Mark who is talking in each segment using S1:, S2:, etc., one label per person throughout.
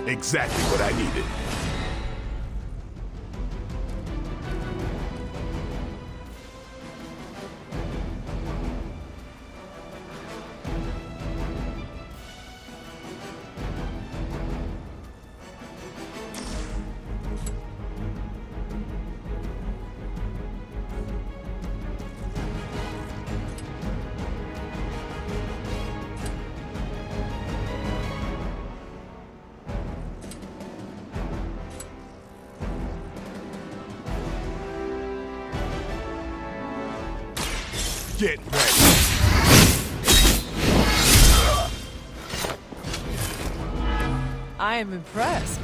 S1: Exactly what I needed. Get ready.
S2: I am impressed.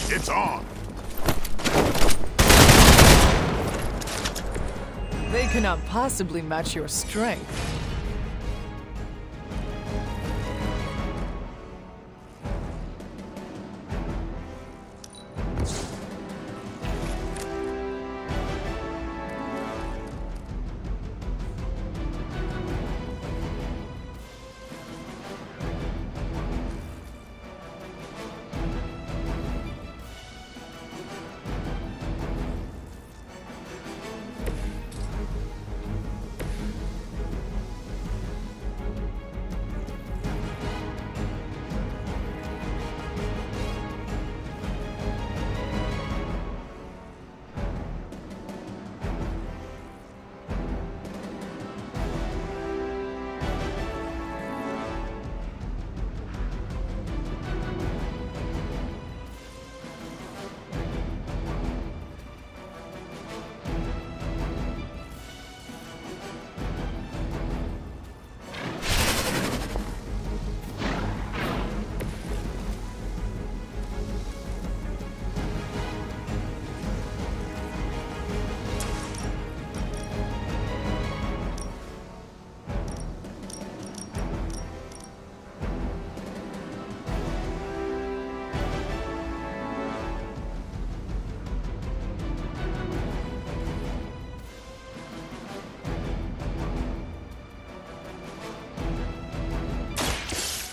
S1: It's on!
S2: They cannot possibly match your strength.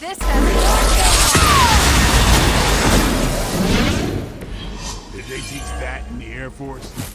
S3: This has
S1: Did they teach that in the Air Force?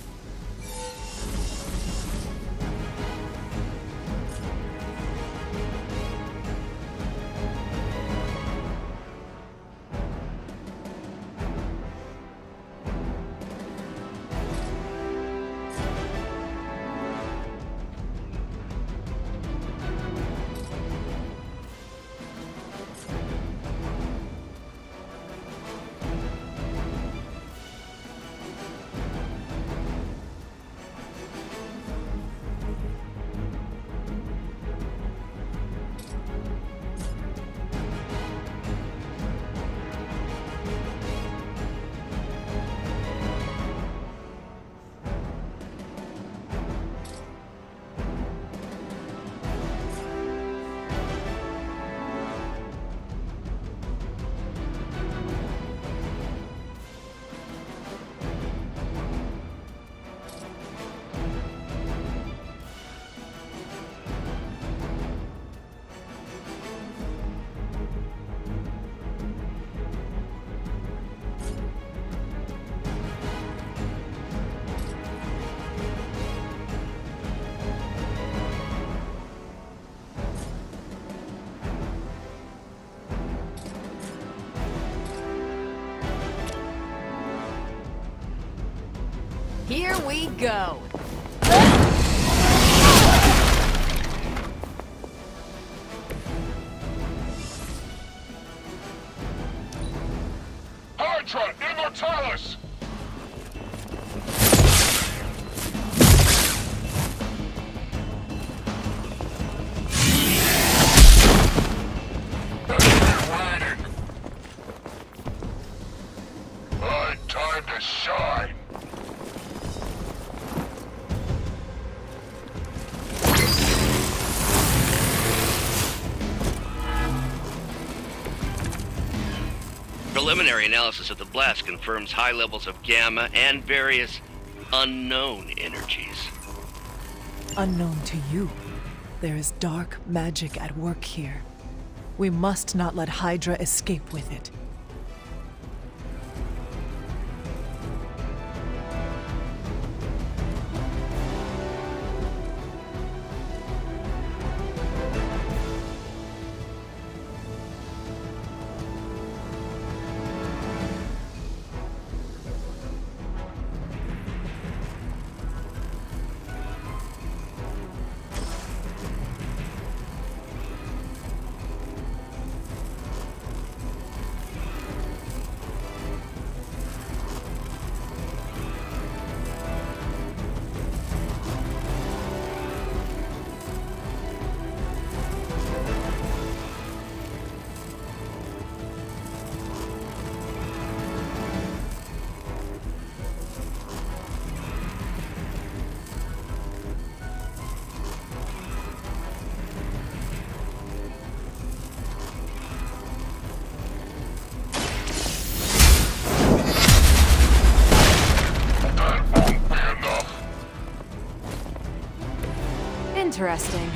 S3: Here we go.
S1: Hydra Immortalis! Time to shine!
S4: Preliminary analysis of the blast confirms high levels of gamma and various unknown energies.
S2: Unknown to you, there is dark magic at work here. We must not let Hydra escape with it.
S3: Interesting.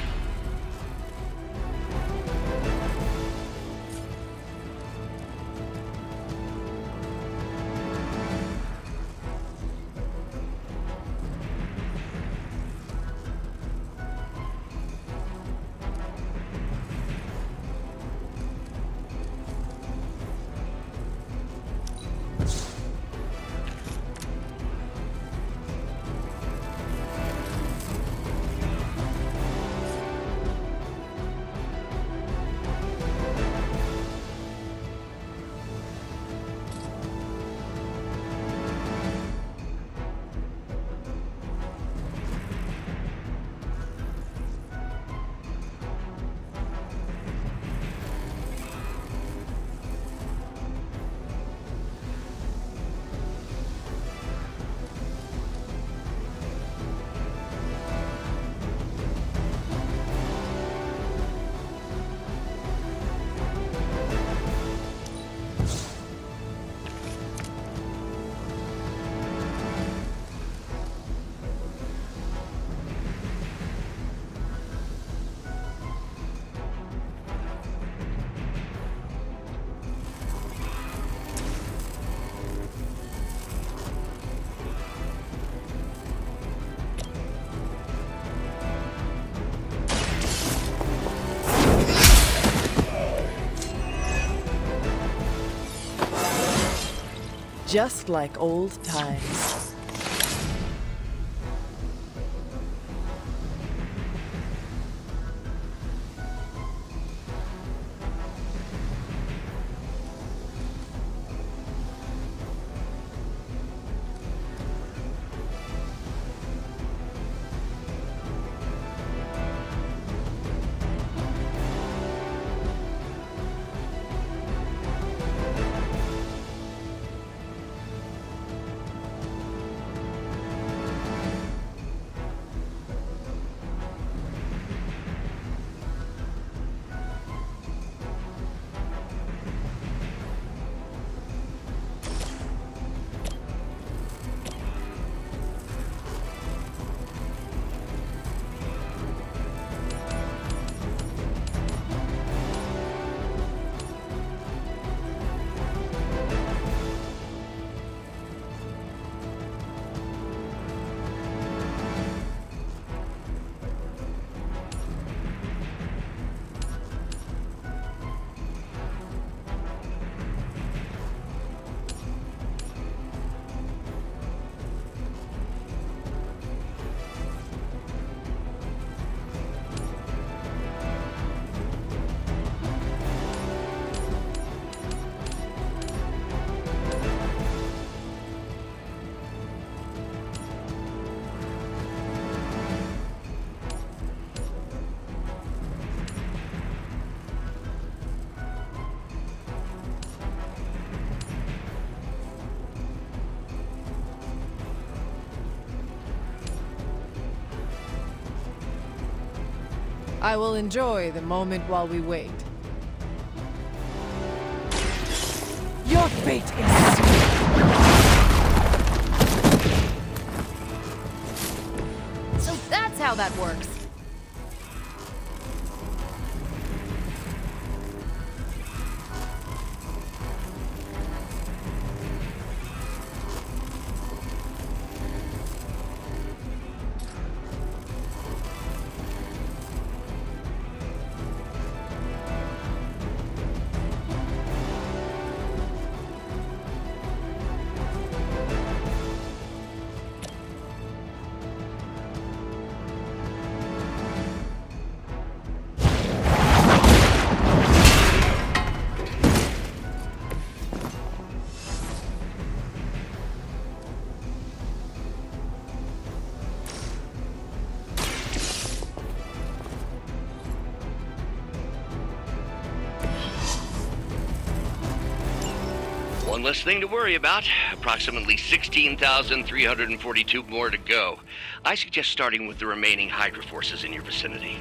S2: Just like old times. I will enjoy the moment while we wait. Your fate is sealed.
S3: So that's how that works.
S4: One less thing to worry about. Approximately 16,342 more to go. I suggest starting with the remaining Hydra forces in your vicinity.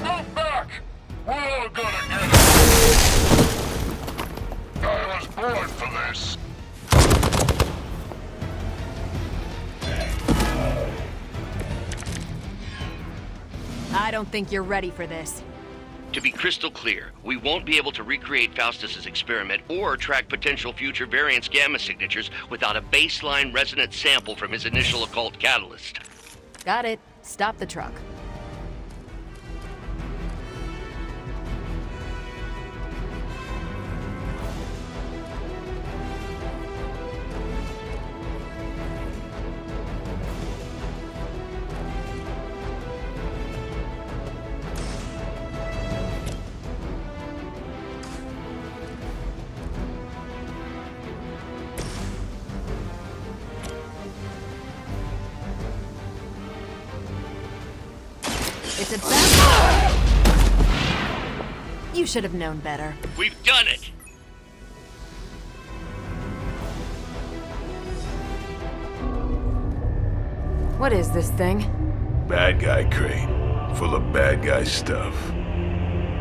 S1: Move back! We're all gonna get it! I was born for this!
S3: I don't think you're ready for this.
S4: To be crystal clear, we won't be able to recreate Faustus's experiment or track potential future variance gamma signatures without a baseline resonance sample from his initial occult catalyst.
S3: Got it. Stop the truck. It's a bad... You should have known better.
S4: We've done it!
S3: What is this thing?
S1: Bad guy crate. Full of bad guy stuff.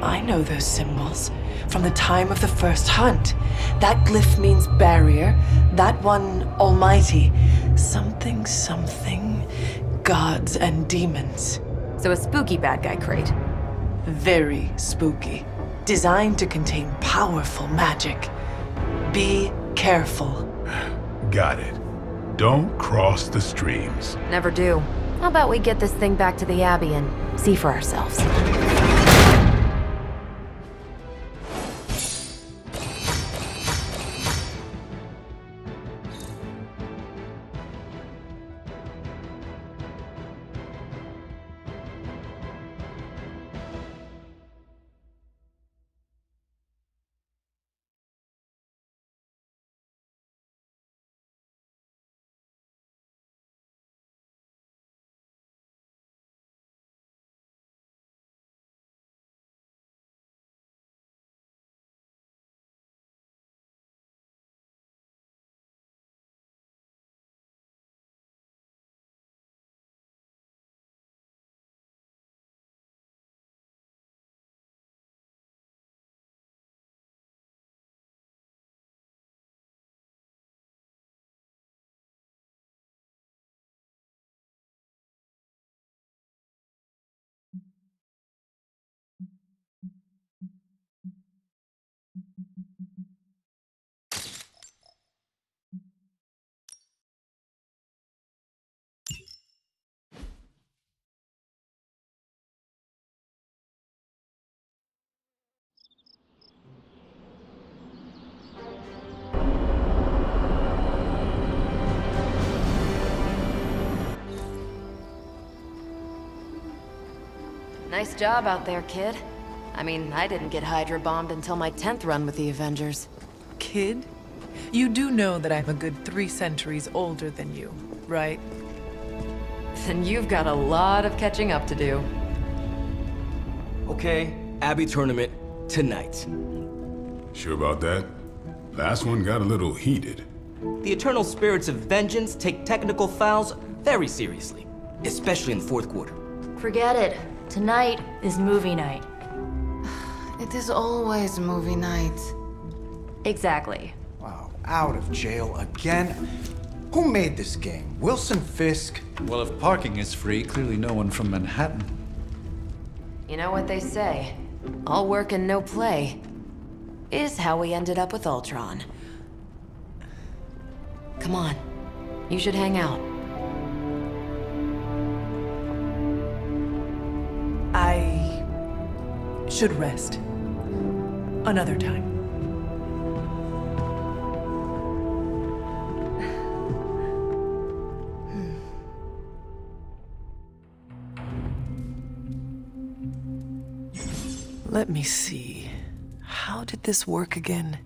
S2: I know those symbols. from the time of the first hunt. That glyph means barrier, that one almighty. Something, gods and demons.
S3: So a spooky bad guy crate.
S2: Very spooky. Designed to contain powerful magic. Be careful.
S5: Got it. Don't cross the streams.
S3: Never do.
S6: How about we get this thing back to the Abbey and see for ourselves? Nice job out there, kid. I mean, I didn't get Hydra bombed until my 10th run with the Avengers.
S2: Kid? You do know that I'm a good 3 centuries older than you, right?
S3: Then you've got a lot of catching up to do.
S7: Okay, Abbey tournament tonight.
S5: Sure about that? Last one got a little heated.
S7: The Eternal Spirits of Vengeance take technical fouls very seriously, especially in the fourth quarter.
S6: Forget it. Tonight is movie night.
S8: It is always movie night.
S3: Exactly.
S9: Wow, out of jail again? Who made this game? Wilson Fisk?
S10: Well, if parking is free, clearly no one from Manhattan.
S3: You know what they say? All work and no play is how we ended up with Ultron. Come on. You should hang out.
S2: I should rest. Another time. Let me see. How did this work again?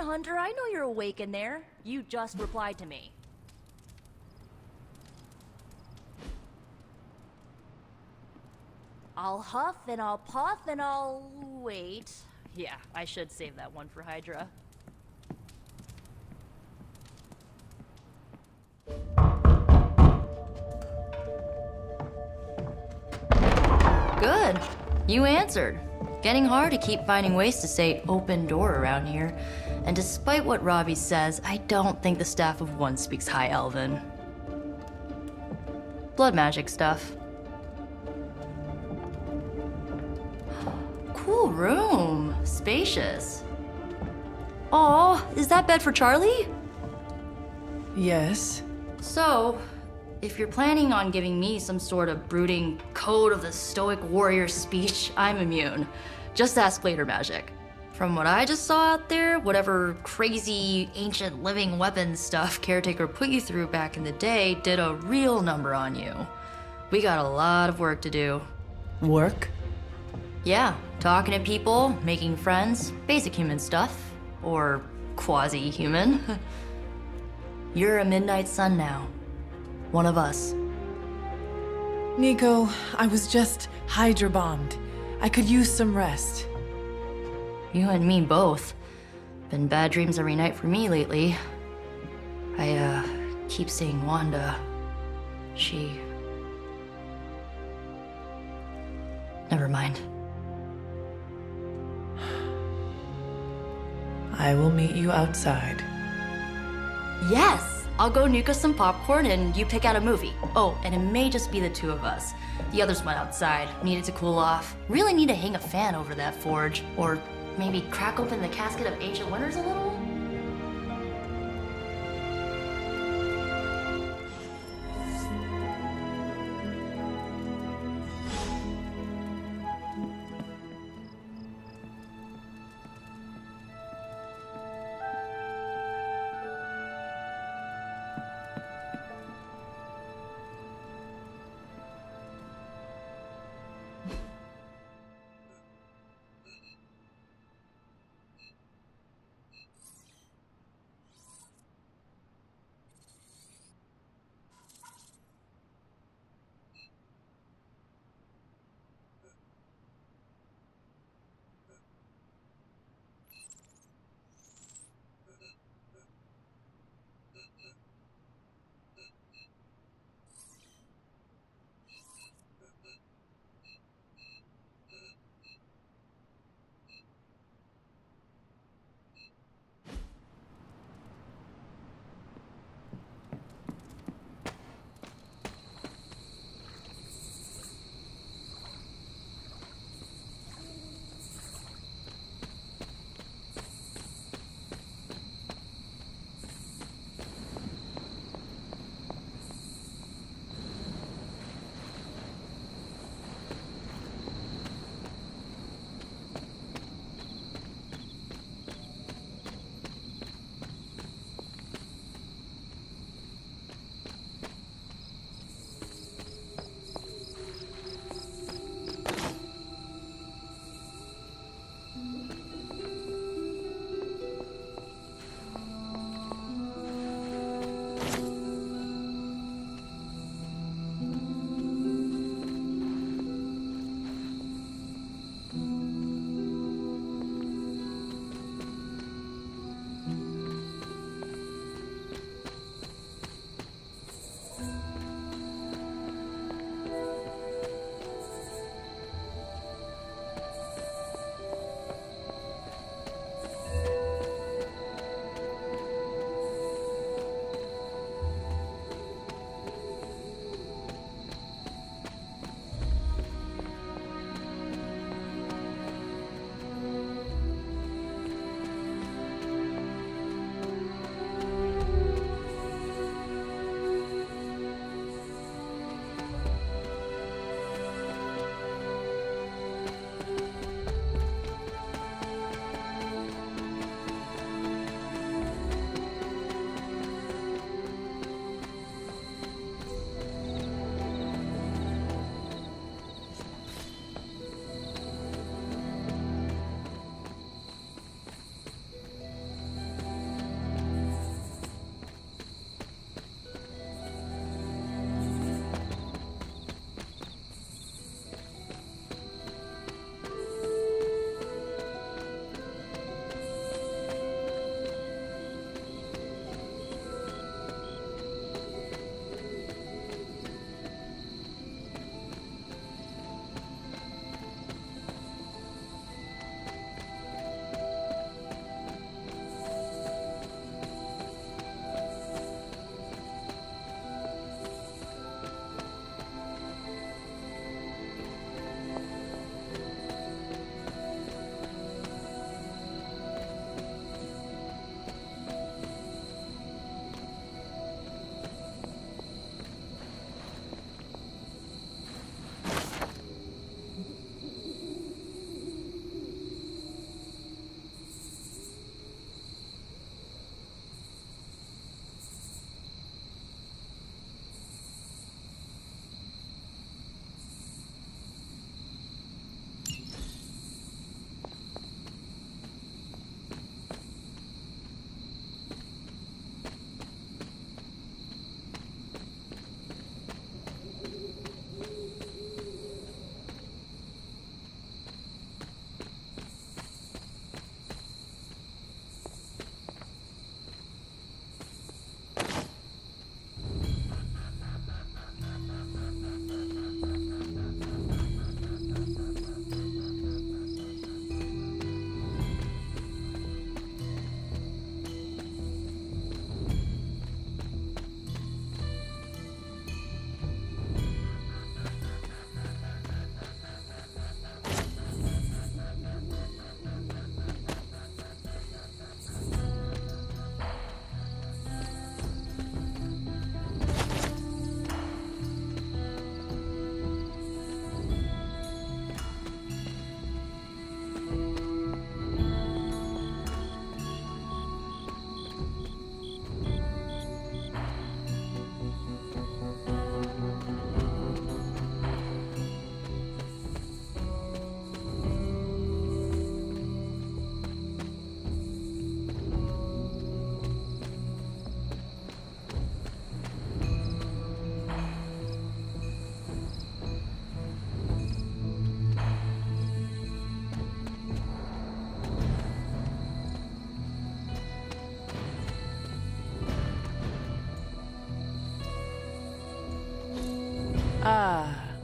S11: Hunter, I know you're awake in there. You just replied to me. I'll huff and I'll puff and I'll wait. Yeah, I should save that one for Hydra.
S6: Good. You answered. Getting hard to keep finding ways to say open door around here. And despite what Robbie says, I don't think the staff of one speaks High Elven.
S11: blood magic stuff. Cool room. Spacious. Aw, is that bed for Charlie?
S2: Yes.
S11: So, if you're planning on giving me some sort of brooding code of the stoic warrior speech, I'm immune. Just ask later, Magic. From what I just saw out there, whatever crazy ancient living weapons stuff Caretaker put you through back in the day did a real number on you. We got a lot of work to do.
S2: Work?
S11: Yeah, talking to people, making friends, basic human stuff. Or quasi-human. You're a Midnight Sun now. One of us.
S2: Nico, I was just Hydra bombed. I could use some rest.
S11: You and me both. Been bad dreams every night for me lately. I, keep seeing Wanda. She... Never mind.
S2: I will meet you outside.
S11: Yes! I'll go nuke us some popcorn and you pick out a movie. Oh, and it may just be the two of us. The others went outside, needed to cool off. Really need to hang a fan over that forge. Or maybe crack open the casket of Ancient Wonders a little?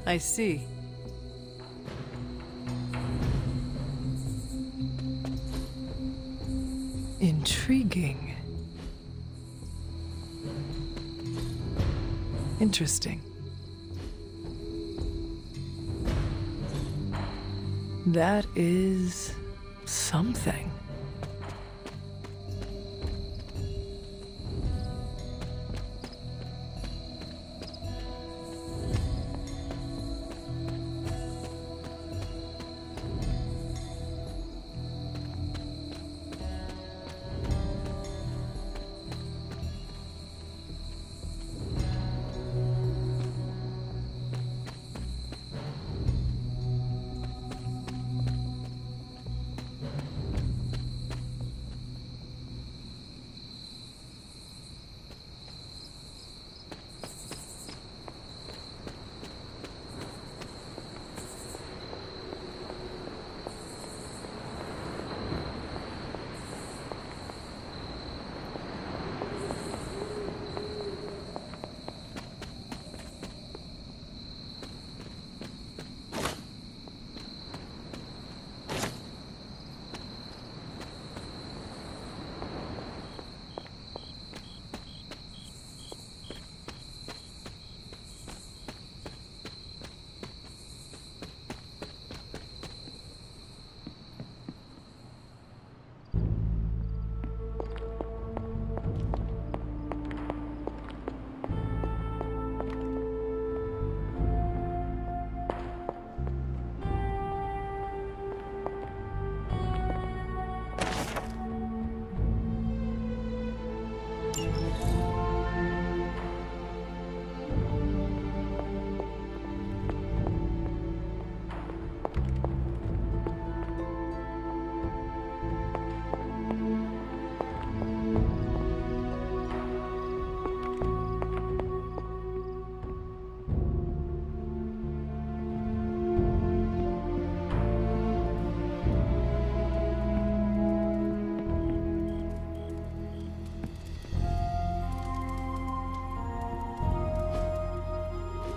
S2: I see. Intriguing. Interesting. That is something.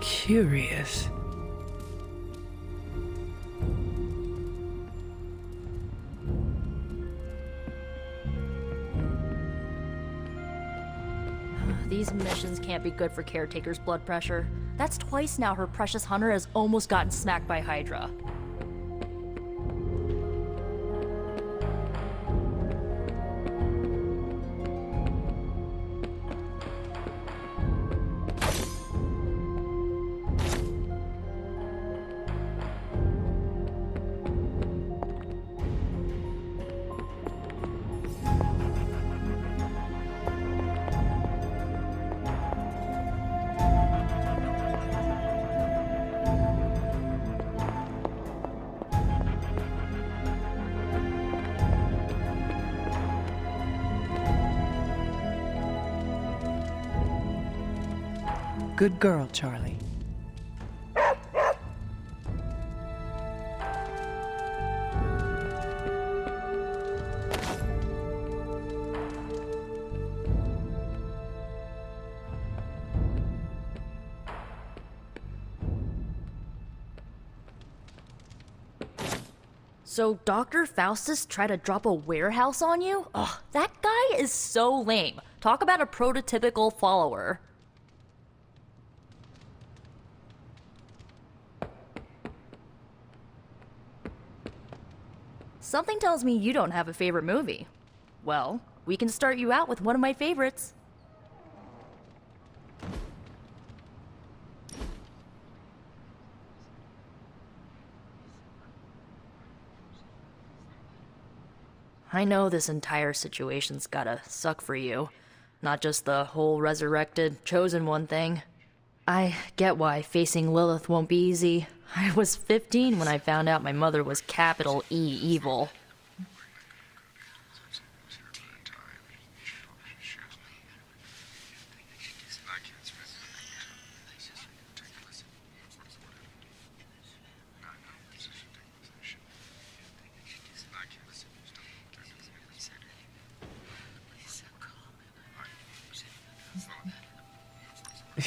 S2: Curious.
S11: These missions can't be good for Caretaker's blood pressure. That's twice now her precious hunter has almost gotten smacked by Hydra.
S2: Good girl, Charlie.
S11: So Dr. Faustus tried to drop a warehouse on you? Ugh, that guy is so lame. Talk about a prototypical follower. Something tells me you don't have a favorite movie. Well, we can start you out with one of my favorites. I know this entire situation's gotta suck for you. Not just the whole resurrected, chosen one thing. I get why facing Lilith won't be easy. I was 15 when I found out my mother was capital E evil.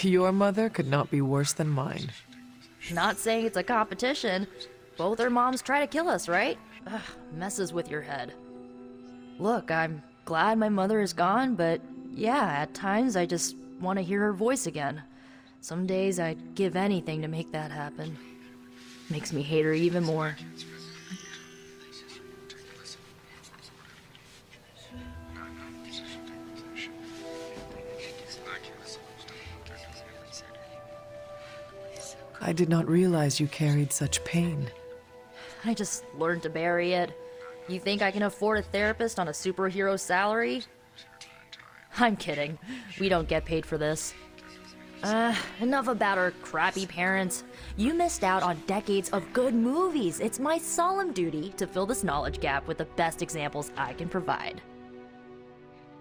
S2: Your mother could not be worse than mine.
S11: Not saying it's a competition. Both our moms try to kill us, right? Ugh, messes with your head. Look, I'm glad my mother is gone, but yeah, at times I just want to hear her voice again. Some days I'd give anything to make that happen. Makes me hate her even more.
S2: I did not realize you carried such pain.
S11: I just learned to bury it. You think I can afford a therapist on a superhero salary? I'm kidding. We don't get paid for this. Enough about our crappy parents. You missed out on decades of good movies. It's my solemn duty to fill this knowledge gap with the best examples I can provide.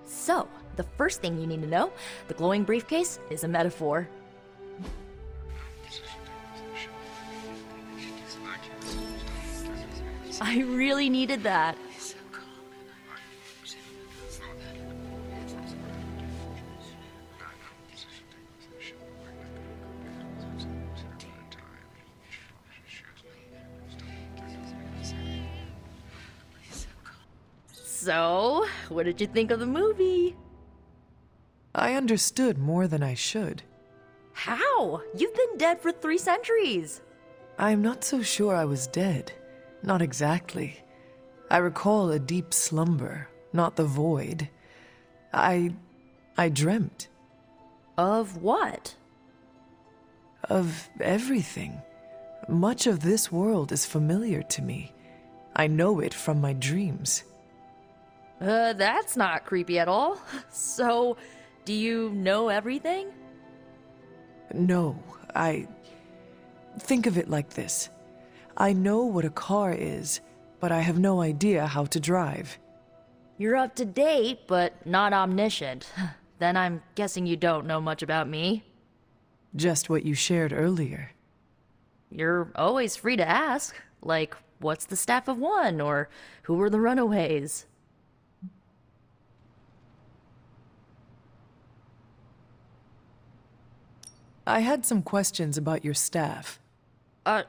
S11: So, the first thing you need to know, the glowing briefcase is a metaphor. I really needed that. So, what did you think of the movie?
S2: I understood more than I should.
S11: How? You've been dead for 3 centuries.
S2: I'm not so sure I was dead. Not exactly. I recall a deep slumber, not the void. I dreamt.
S11: Of what?
S2: Of everything. Much of this world is familiar to me. I know it from my dreams.
S11: That's not creepy at all. So, do you know everything?
S2: No, think of it like this. I know what a car is, but I have no idea how to drive.
S11: You're up to date, but not omniscient. Then I'm guessing you don't know much about me.
S2: Just what you shared earlier.
S11: You're always free to ask. Like, what's the Staff of One? Or who were the Runaways?
S2: I had some questions about your staff.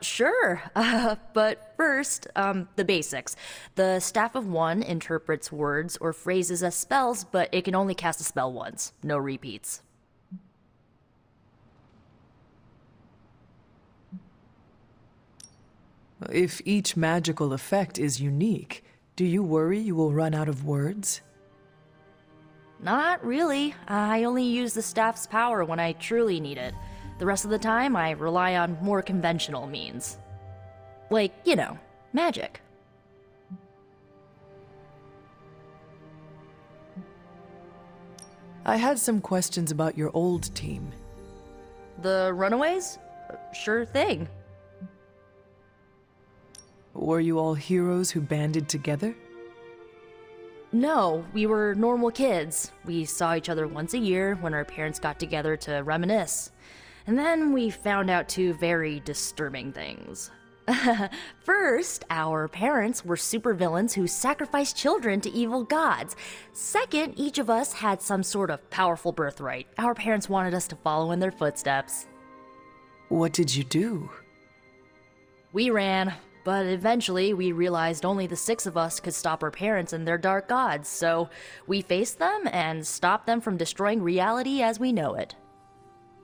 S11: Sure. But first, the basics. The Staff of One interprets words or phrases as spells, but it can only cast a spell once. No repeats.
S2: If each magical effect is unique, do you worry you will run out of words?
S11: Not really. I only use the staff's power when I truly need it. The rest of the time, I rely on more conventional means. Like, you know, magic.
S2: I had some questions about your old team.
S11: The Runaways? Sure thing.
S2: Were you all heroes who banded together?
S11: No, we were normal kids. We saw each other once a year when our parents got together to reminisce. And then we found out 2 very disturbing things. First, our parents were supervillains who sacrificed children to evil gods. Second, each of us had some sort of powerful birthright. Our parents wanted us to follow in their footsteps.
S2: What did you do?
S11: We ran, but eventually we realized only the 6 of us could stop our parents and their dark gods, so we faced them and stopped them from destroying reality as we know it.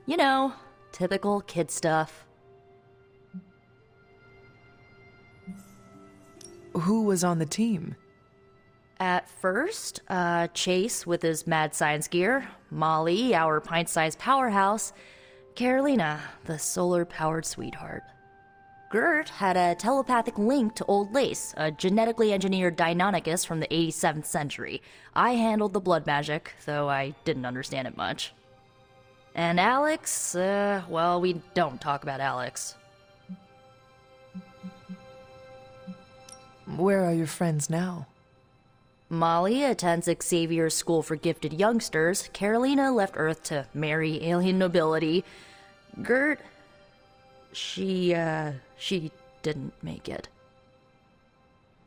S11: You know, typical kid stuff.
S2: Who was on the team?
S11: At first, Chase with his mad science gear, Molly, our pint-sized powerhouse, Carolina, the solar-powered sweetheart. Gert had a telepathic link to Old Lace, a genetically engineered Deinonychus from the 87th century. I handled the blood magic, though I didn't understand it much. And Alex, well, we don't talk about Alex.
S2: Where are your friends now?
S11: Molly attends Xavier's School for Gifted Youngsters. Carolina left Earth to marry alien nobility. Gert, she didn't make it.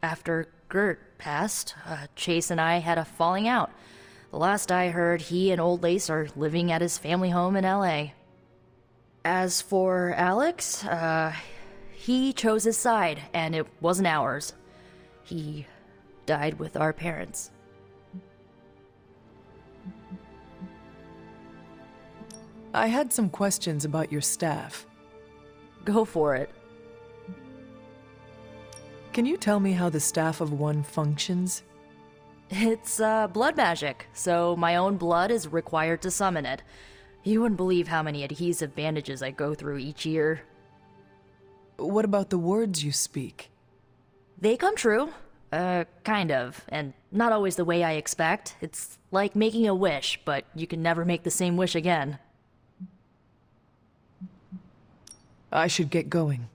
S11: After Gert passed, Chase and I had a falling out. The last I heard, he and Old Lace are living at his family home in LA. As for Alex, he chose his side, and it wasn't ours. He died with our parents.
S2: I had some questions about your staff.
S11: Go for it.
S2: Can you tell me how the Staff of One functions?
S11: It's, blood magic, so my own blood is required to summon it. You wouldn't believe how many adhesive bandages I go through each year.
S2: What about the words you speak?
S11: They come true. Kind of. And not always the way I expect. It's like making a wish, but you can never make the same wish again.
S2: I should get going.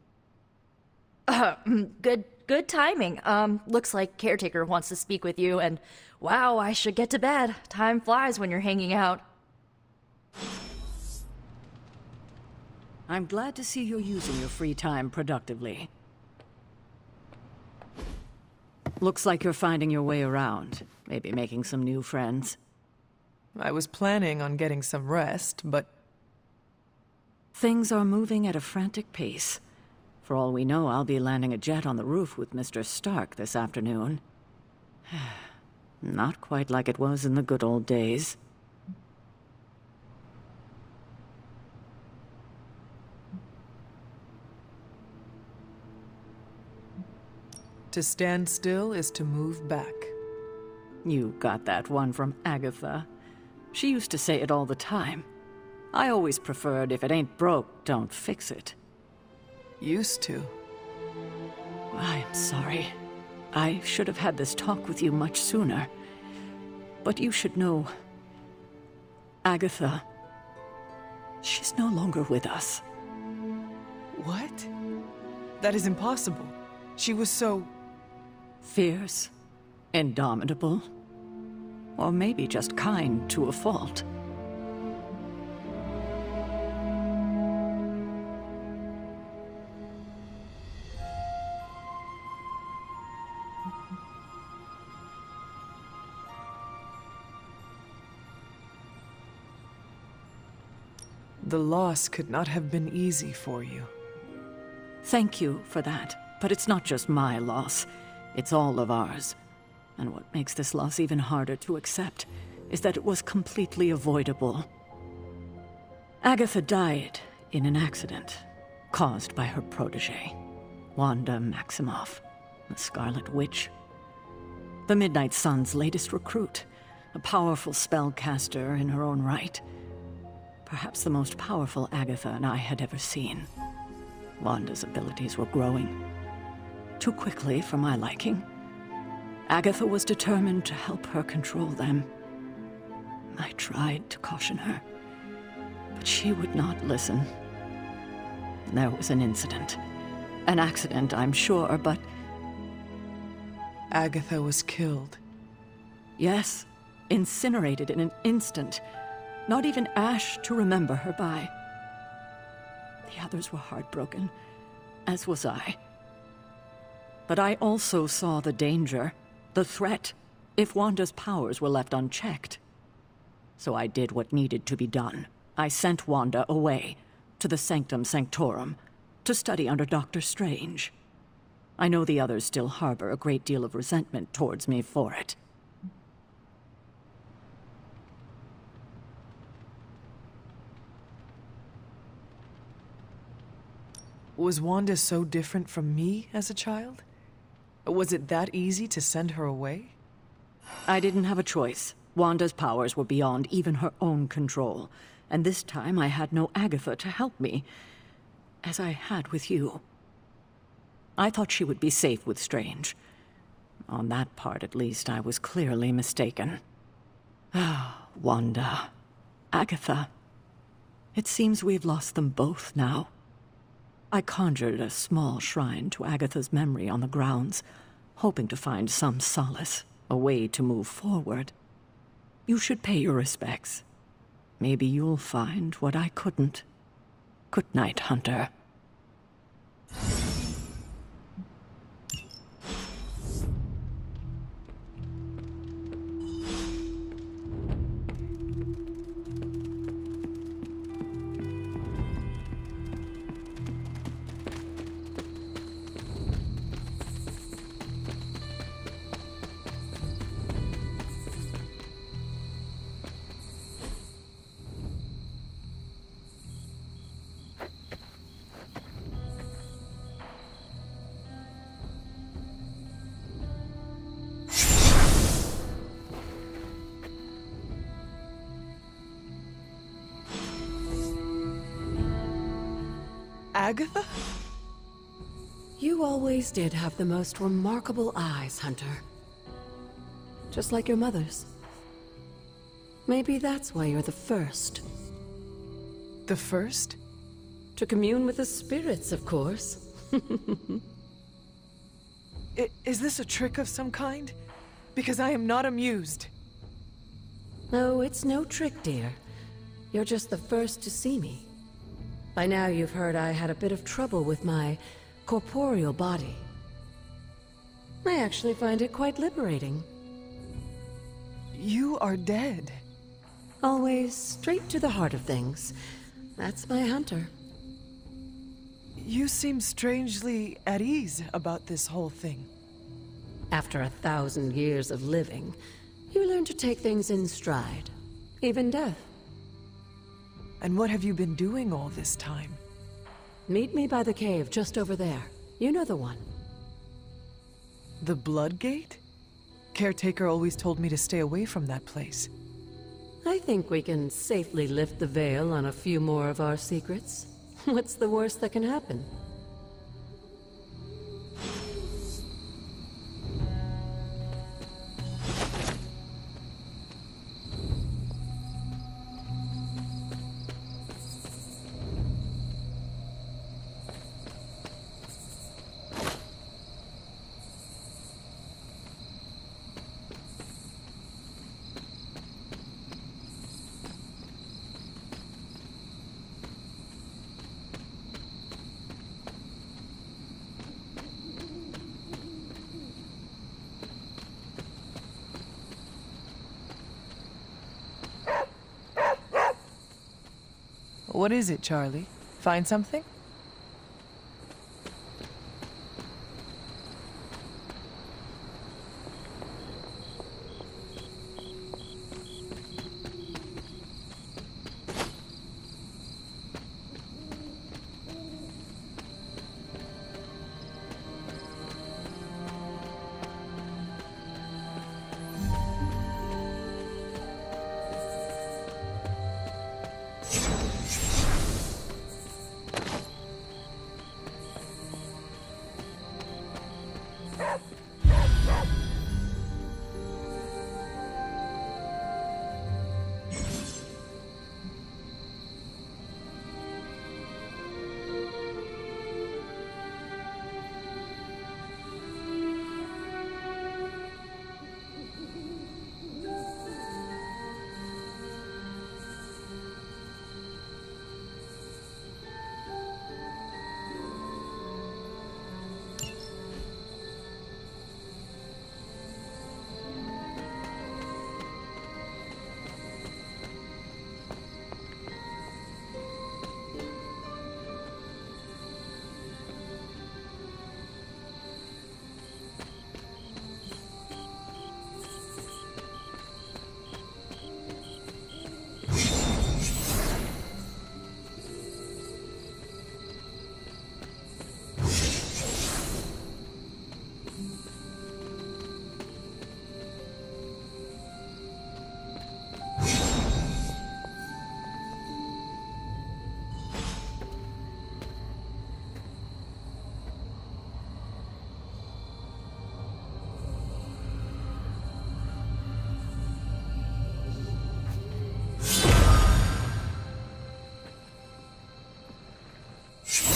S11: Good timing. Looks like Caretaker wants to speak with you, and wow, I should get to bed. Time flies when you're hanging out.
S12: I'm glad to see you're using your free time productively. Looks like you're finding your way around. Maybe making some new friends.
S2: I was planning on getting some rest, but...
S12: Things are moving at a frantic pace. For all we know, I'll be landing a jet on the roof with Mr. Stark this afternoon. Not quite like it was in the good old days.
S2: To stand still is to move back.
S12: You got that one from Agatha. She used to say it all the time. I always preferred, if it ain't broke, don't fix it.
S2: Used to.
S12: I'm sorry. I should have had this talk with you much sooner. But you should know... Agatha... she's no longer with us.
S2: What? That is impossible. She was so...
S12: fierce, indomitable, or maybe just kind to a fault.
S2: The loss could not have been easy for you.
S12: Thank you for that, but it's not just my loss. It's all of ours. And what makes this loss even harder to accept is that it was completely avoidable. Agatha died in an accident caused by her protege, Wanda Maximoff, the Scarlet Witch. The Midnight Sun's latest recruit, a powerful spellcaster in her own right. Perhaps the most powerful Agatha and I had ever seen. Wanda's abilities were growing. Too quickly for my liking. Agatha was determined to help her control them. I tried to caution her, but she would not listen. There was an incident. An accident, I'm sure, but...
S2: Agatha was killed.
S12: Yes, incinerated in an instant. Not even ash to remember her by. The others were heartbroken, as was I. But I also saw the danger, the threat, if Wanda's powers were left unchecked. So I did what needed to be done. I sent Wanda away, to the Sanctum Sanctorum, to study under Dr. Strange. I know the others still harbor a great deal of resentment towards me for it.
S2: Was Wanda so different from me as a child? Was it that easy to send her away?
S12: I didn't have a choice. Wanda's powers were beyond even her own control, and this time I had no Agatha to help me, as I had with you. I thought she would be safe with Strange. On that part, at least, I was clearly mistaken. Ah, Wanda. Agatha. It seems we've lost them both now. I conjured a small shrine to Agatha's memory on the grounds, hoping to find some solace, a way to move forward. You should pay your respects. Maybe you'll find what I couldn't. Good night, Hunter.
S2: Agatha?
S13: You always did have the most remarkable eyes, Hunter. Just like your mother's. Maybe that's why you're the first.
S2: The first?
S13: To commune with the spirits, of course.
S2: Is this a trick of some kind? Because I am not amused.
S13: No, it's no trick, dear. You're just the first to see me. By now you've heard I had a bit of trouble with my corporeal body. I actually find it quite liberating.
S2: You are dead.
S13: Always straight to the heart of things. That's my Hunter.
S2: You seem strangely at ease about this whole thing.
S13: After 1,000 years of living, you learn to take things in stride. Even death.
S2: And what have you been doing all this time?
S13: Meet me by the cave just over there. You know the one.
S2: The Blood Gate? Caretaker always told me to stay away from that place.
S13: I think we can safely lift the veil on a few more of our secrets. What's the worst that can happen?
S2: What is it, Charlie? Find something?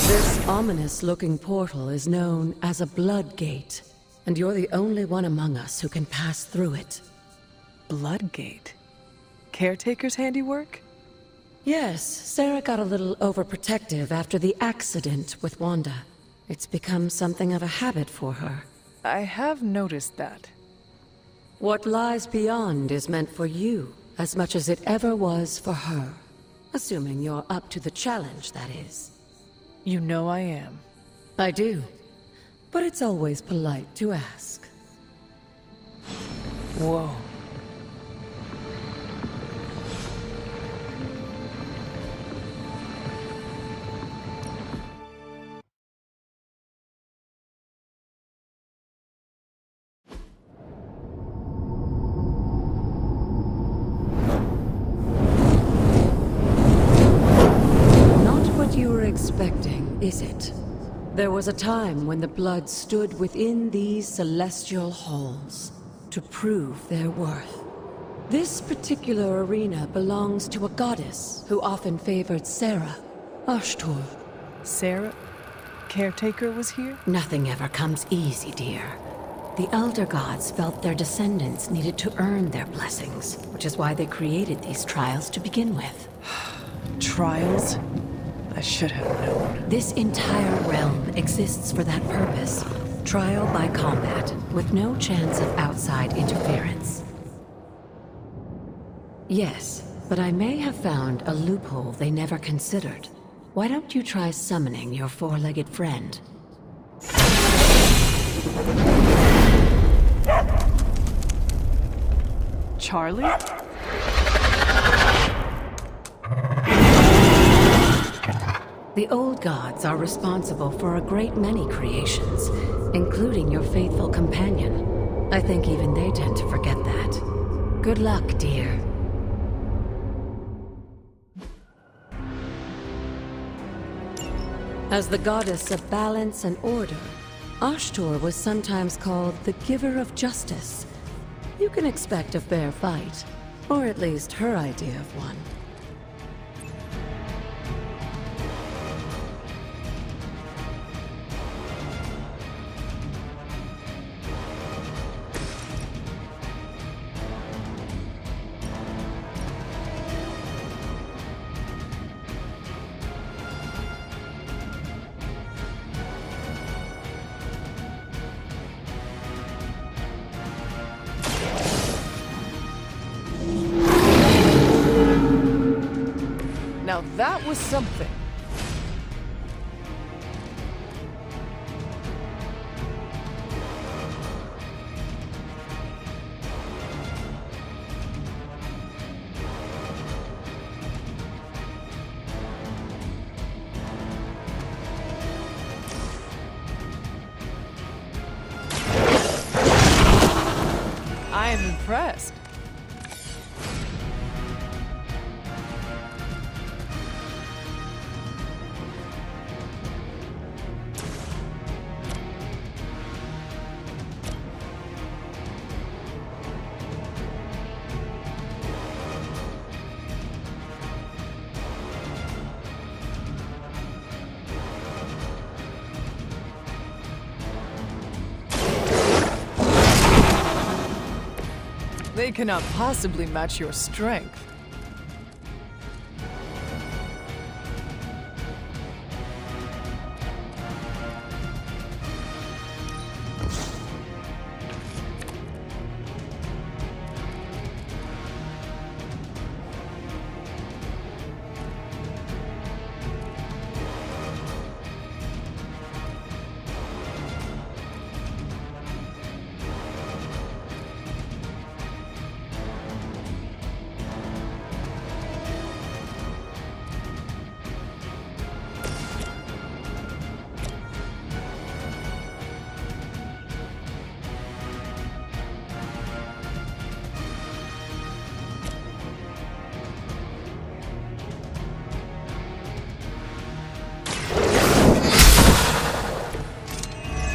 S2: This ominous-looking portal is known as a Blood Gate, and you're the only one among us who can pass through it. Blood Gate? Caretaker's handiwork?
S13: Yes, Sarah got a little overprotective after the accident with Wanda. It's become something of a habit for her.
S2: I have noticed that.
S13: What lies beyond is meant for you, as much as it ever was for her. Assuming you're up to the challenge, that is.
S2: You know I am.
S13: I do. But it's always polite to ask.
S2: Whoa.
S13: is it? There was a time when the blood stood within these celestial halls to prove their worth. This particular arena belongs to a goddess who often favored Sarah, Ashtur.
S2: Sarah? Caretaker was here?
S13: Nothing ever comes easy, dear. The Elder Gods felt their descendants needed to earn their blessings, which is why they created these trials to begin with.
S2: Trials? I should have known.
S13: This entire realm exists for that purpose. Trial by combat, with no chance of outside interference. Yes, but I may have found a loophole they never considered. Why don't you try summoning your four-legged friend?
S2: Charlie?
S13: The old gods are responsible for a great many creations, including your faithful companion. I think even they tend to forget that. Good luck, dear. As the goddess of balance and order, Ashtur was sometimes called the Giver of Justice. You can expect a fair fight, or at least her idea of one.
S2: Now that was something. I am impressed. They cannot possibly match your strength.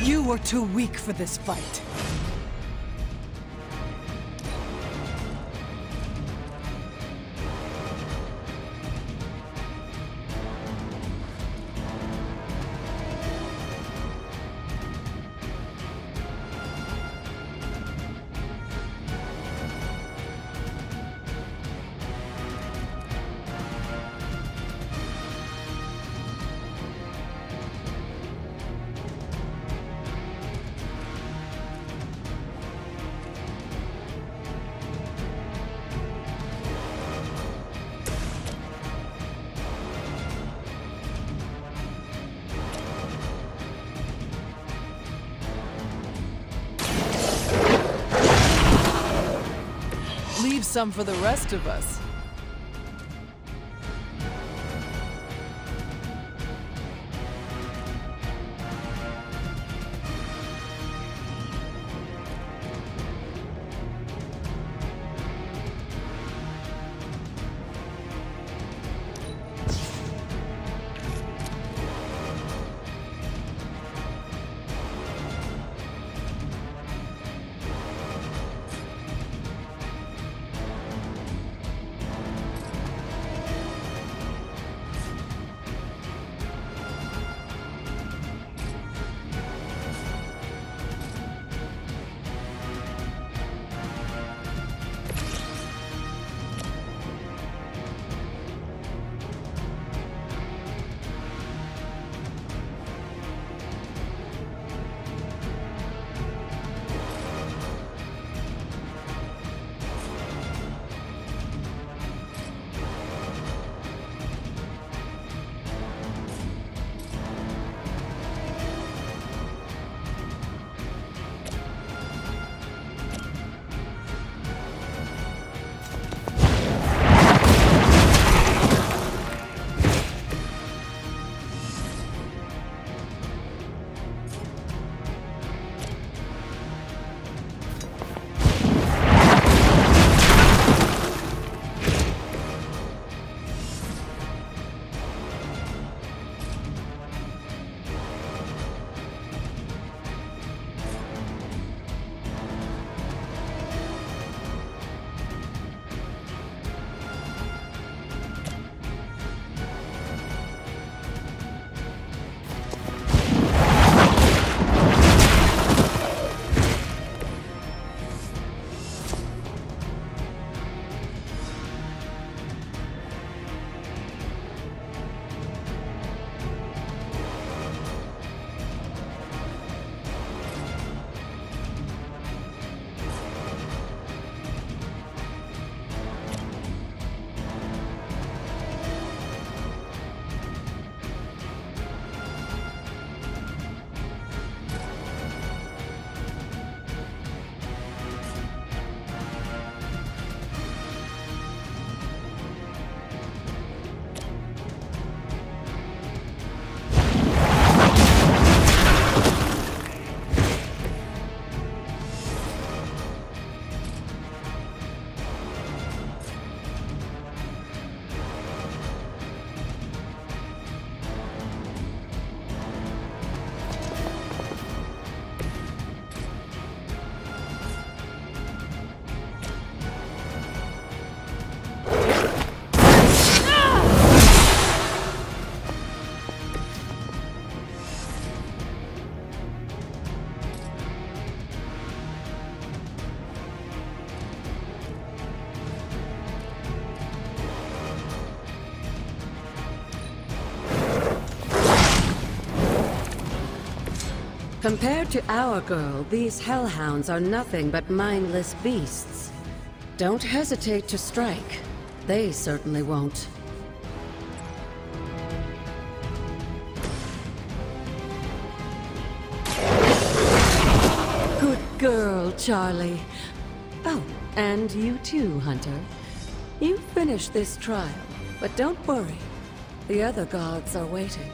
S2: You were too weak for this fight. Leave some for the rest of us.
S13: Compared to our girl, these hellhounds are nothing but mindless beasts. Don't hesitate to strike. They certainly won't. Good girl, Charlie. Oh, and you too, Hunter. You finished this trial, but don't worry. The other gods are waiting.